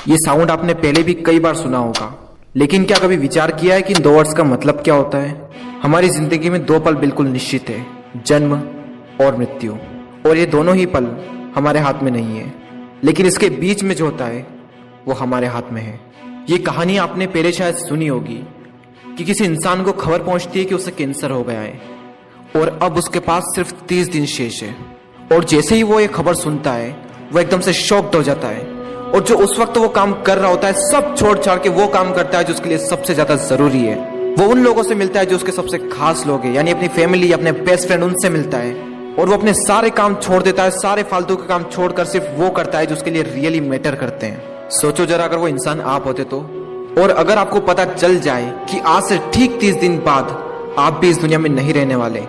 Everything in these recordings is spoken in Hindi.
ये साउंड आपने पहले भी कई बार सुना होगा, लेकिन क्या कभी विचार किया है कि इन दो वर्ड्स का मतलब क्या होता है? हमारी जिंदगी में दो पल बिल्कुल निश्चित है, जन्म और मृत्यु। और ये दोनों ही पल हमारे हाथ में नहीं है, लेकिन इसके बीच में जो होता है वो हमारे हाथ में है। ये कहानी आपने पहले शायद सुनी होगी कि किसी इंसान को खबर पहुंचती है कि उसे कैंसर हो गया है और अब उसके पास सिर्फ 30 दिन शेष है। और जैसे ही वो ये खबर सुनता है वो एकदम से शॉक्ड हो जाता है और जो उस वक्त वो काम कर रहा होता है सब छोड़ छाड़ के वो काम करता है जो उसके लिए सबसे ज्यादा जरूरी है। वो उन लोगों से मिलता है जो उसके सबसे खास लोग हैं, यानी अपनी फैमिली, अपने बेस्ट फ्रेंड, उनसे मिलता है। और वो अपने सारे काम छोड़ देता है, सारे फालतू के काम छोड़कर सिर्फ वो करता है जो उसके लिए रियली मैटर करते हैं। सोचो जरा, अगर वो इंसान आप होते तो, और अगर आपको पता चल जाए कि आज से ठीक 30 दिन बाद आप भी इस दुनिया में नहीं रहने वाले,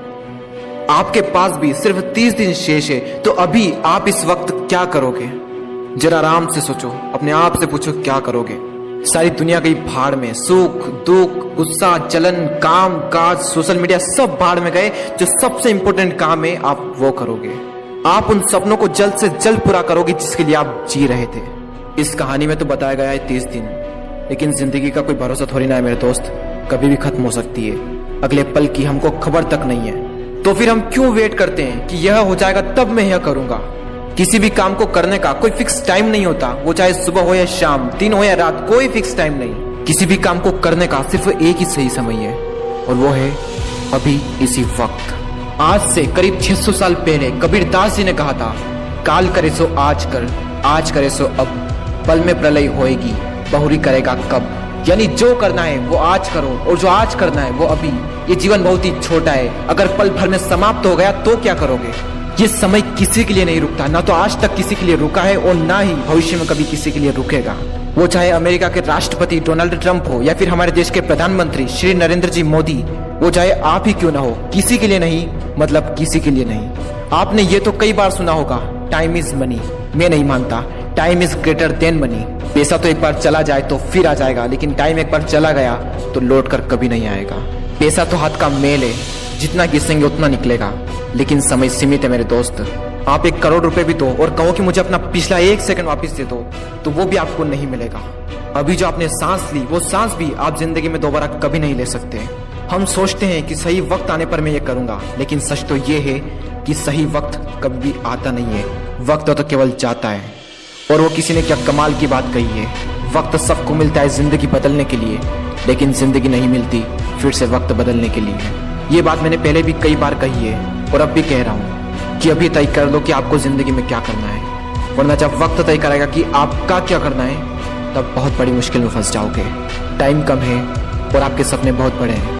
आपके पास भी सिर्फ 30 दिन शेष है, तो अभी आप इस वक्त क्या करोगे? जरा आराम से सोचो, अपने आप से पूछो क्या करोगे? सारी दुनिया गई भाड़ में, सुख दुख, गुस्सा, जलन, काम काज, सोशल मीडिया सब भाड़ में गए। जो सबसे इंपॉर्टेंट काम है आप वो करोगे। आप उन सपनों को जल्द से जल्द पूरा करोगे जिसके लिए आप जी रहे थे। इस कहानी में तो बताया गया है 30 दिन, लेकिन जिंदगी का कोई भरोसा थोड़ी ना है मेरे दोस्त, कभी भी खत्म हो सकती है। अगले पल की हमको खबर तक नहीं है, तो फिर हम क्यों वेट करते हैं कि यह हो जाएगा तब मैं यह करूंगा? किसी भी काम को करने का कोई फिक्स टाइम नहीं होता, वो चाहे सुबह हो या शाम, दिन हो या रात, कोई फिक्स टाइम नहीं। किसी भी काम को करने का सिर्फ एक ही सही समय है, और वो है अभी, इसी वक्त। आज से करीब 600 साल पहले कबीर दास जी ने कहा था, काल करे सो आज कर, आज करे सो अब, पल में प्रलय होएगी, बहुरी करेगा कब। यानी जो करना है वो आज करो, और जो आज करना है वो अभी। ये जीवन बहुत ही छोटा है, अगर पल भर में समाप्त हो गया तो क्या करोगे? ये समय किसी के लिए नहीं रुकता, ना तो आज तक किसी के लिए रुका है और ना ही भविष्य में कभी किसी के लिए रुकेगा। वो चाहे अमेरिका के राष्ट्रपति डोनाल्ड ट्रंप हो या फिर हमारे देश के प्रधानमंत्री श्री नरेंद्र जी मोदी, वो चाहे आप ही क्यों ना हो, किसी के लिए नहीं, मतलब किसी के लिए नहीं। आपने ये तो कई बार सुना होगा, टाइम इज मनी। मैं नहीं मानता, time is greater than money. पैसा तो एक बार चला जाए तो फिर आ जाएगा, लेकिन टाइम एक बार चला गया तो लौट कर कभी नहीं आएगा। पैसा तो हाथ का मेल है, जितना घिसेंगे उतना निकलेगा, लेकिन समय सीमित है मेरे दोस्त। आप 1 करोड़ रुपए भी दो और कहो कि मुझे अपना पिछला 1 सेकंड वापस दे दो, तो वो भी आपको नहीं मिलेगा। अभी जो आपने सांस ली, वो सांस भी आप जिंदगी में दोबारा कभी नहीं ले सकते। हम सोचते हैं कि सही वक्त आने पर मैं ये करूंगा, लेकिन सच तो ये है कि सही वक्त कभी भी आता नहीं है। वक्त तो केवल जाता है। और वो किसी ने क्या कमाल की बात कही है, वक्त सबको मिलता है जिंदगी बदलने के लिए, लेकिन जिंदगी नहीं मिलती फिर से वक्त बदलने के लिए। ये बात मैंने पहले भी कई बार कही है और अब भी कह रहा हूँ कि अभी तय कर लो कि आपको जिंदगी में क्या करना है, वरना जब वक्त तय करेगा कि आपका क्या करना है, तब बहुत बड़ी मुश्किल में फंस जाओगे। टाइम कम है और आपके सपने बहुत बड़े हैं।